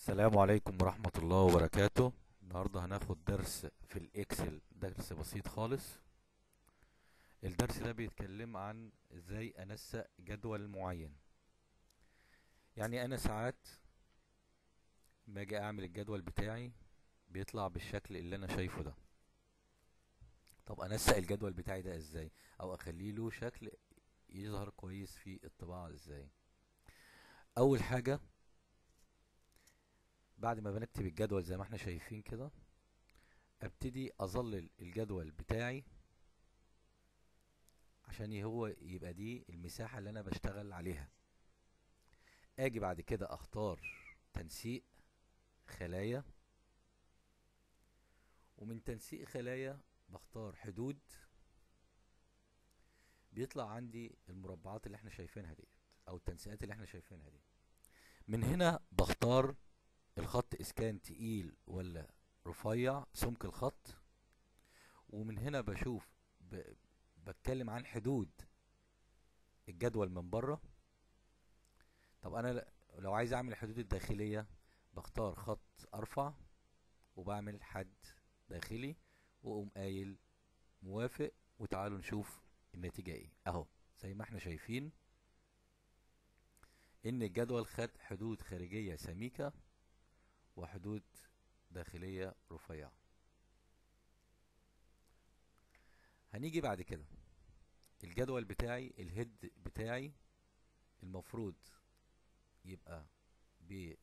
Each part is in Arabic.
السلام عليكم ورحمة الله وبركاته. النهاردة هناخد درس في الإكسل، درس بسيط خالص. الدرس ده بيتكلم عن ازاي انسق جدول معين. يعني انا ساعات ما اجي اعمل الجدول بتاعي بيطلع بالشكل اللي انا شايفه ده. طب انسق الجدول بتاعي ده ازاي، او اخليه له شكل يظهر كويس في الطباعة ازاي؟ اول حاجة، بعد ما بنكتب الجدول زي ما احنا شايفين كده، ابتدي اظلل الجدول بتاعي عشان هو يبقى دي المساحة اللي انا بشتغل عليها. اجي بعد كده اختار تنسيق خلايا، ومن تنسيق خلايا بختار حدود. بيطلع عندي المربعات اللي احنا شايفينها دي، او التنسيقات اللي احنا شايفينها دي. من هنا بختار الخط اسكان تقيل ولا رفيع، سمك الخط. ومن هنا بشوف ب... بتكلم عن حدود الجدول من بره. طب انا لو عايز اعمل الحدود الداخلية بختار خط ارفع وبعمل حد داخلي، واقوم قايل موافق. وتعالوا نشوف النتيجة ايه. اهو زي ما احنا شايفين ان الجدول خد حدود خارجية سميكة وحدود داخلية رفيعة. هنيجي بعد كده الجدول بتاعي، الهيد بتاعي المفروض يبقى بخط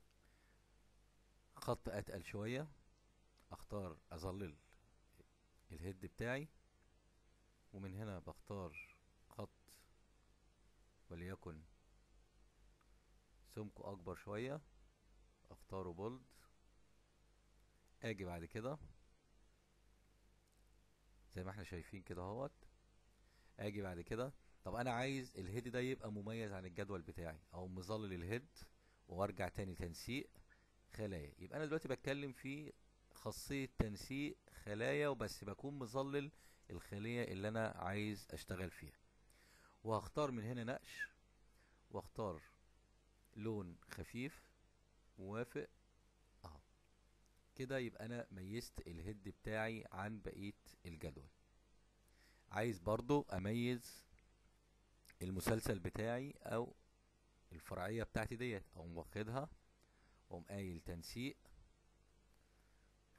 اتقل شوية. اختار اظلل الهيد بتاعي، ومن هنا بختار خط وليكن سمكه اكبر شوية، اختاره بولد. اجي بعد كده زي ما احنا شايفين كده اهوت. اجي بعد كده، طب انا عايز الهيد ده يبقى مميز عن الجدول بتاعي، او مظلل الهيد وارجع تاني تنسيق خلايا. يبقى انا دلوقتي بتكلم في خاصية تنسيق خلايا وبس، بكون مظلل الخلية اللي انا عايز اشتغل فيها. وهختار من هنا نقش، واختار لون خفيف، موافق. اهو كده يبقى انا ميزت الهيد بتاعي عن بقية الجدول. عايز برضو اميز المسلسل بتاعي او الفرعية بتاعتي ديت، اقوم واخدها واقوم قايل تنسيق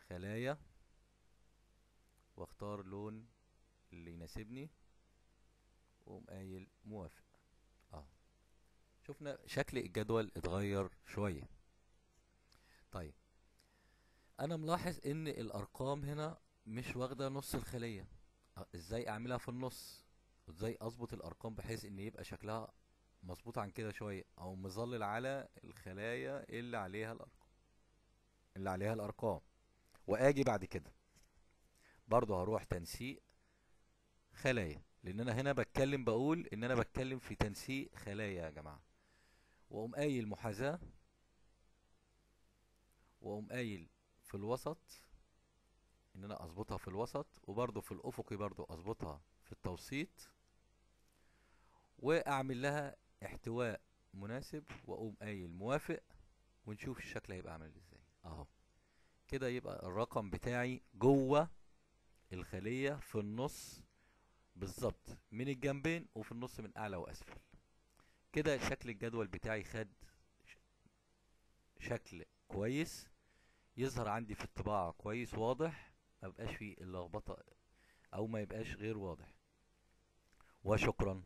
خلايا، واختار لون اللي يناسبني، واقوم قايل موافق. اه شفنا شكل الجدول اتغير شوية. طيب انا ملاحظ ان الارقام هنا مش واخدة نص الخلية. ازاي اعملها في النص؟ ازاي اظبط الارقام بحيث ان يبقى شكلها مظبوط عن كده شوية، او مظلل على الخلايا اللي عليها الارقام. واجي بعد كده برضه هروح تنسيق خلايا، لان انا هنا بقول ان انا بتكلم في تنسيق خلايا يا جماعة. واقوم قايل محاذاة، واقوم قايل في الوسط ان انا اظبطها في الوسط، وبرضه في الافقي برضه اظبطها في التوسيط، واعمل لها احتواء مناسب، واقوم قايل موافق. ونشوف الشكل هيبقى عامل ازاي. اهو كده يبقى الرقم بتاعي جوه الخلية في النص بالظبط، من الجنبين وفي النص من اعلى واسفل. كده شكل الجدول بتاعي خد شكل كويس، يظهر عندي في الطباعة كويس واضح، ما بقاش فيه اللخبطة او ما يبقاش غير واضح. وشكرا.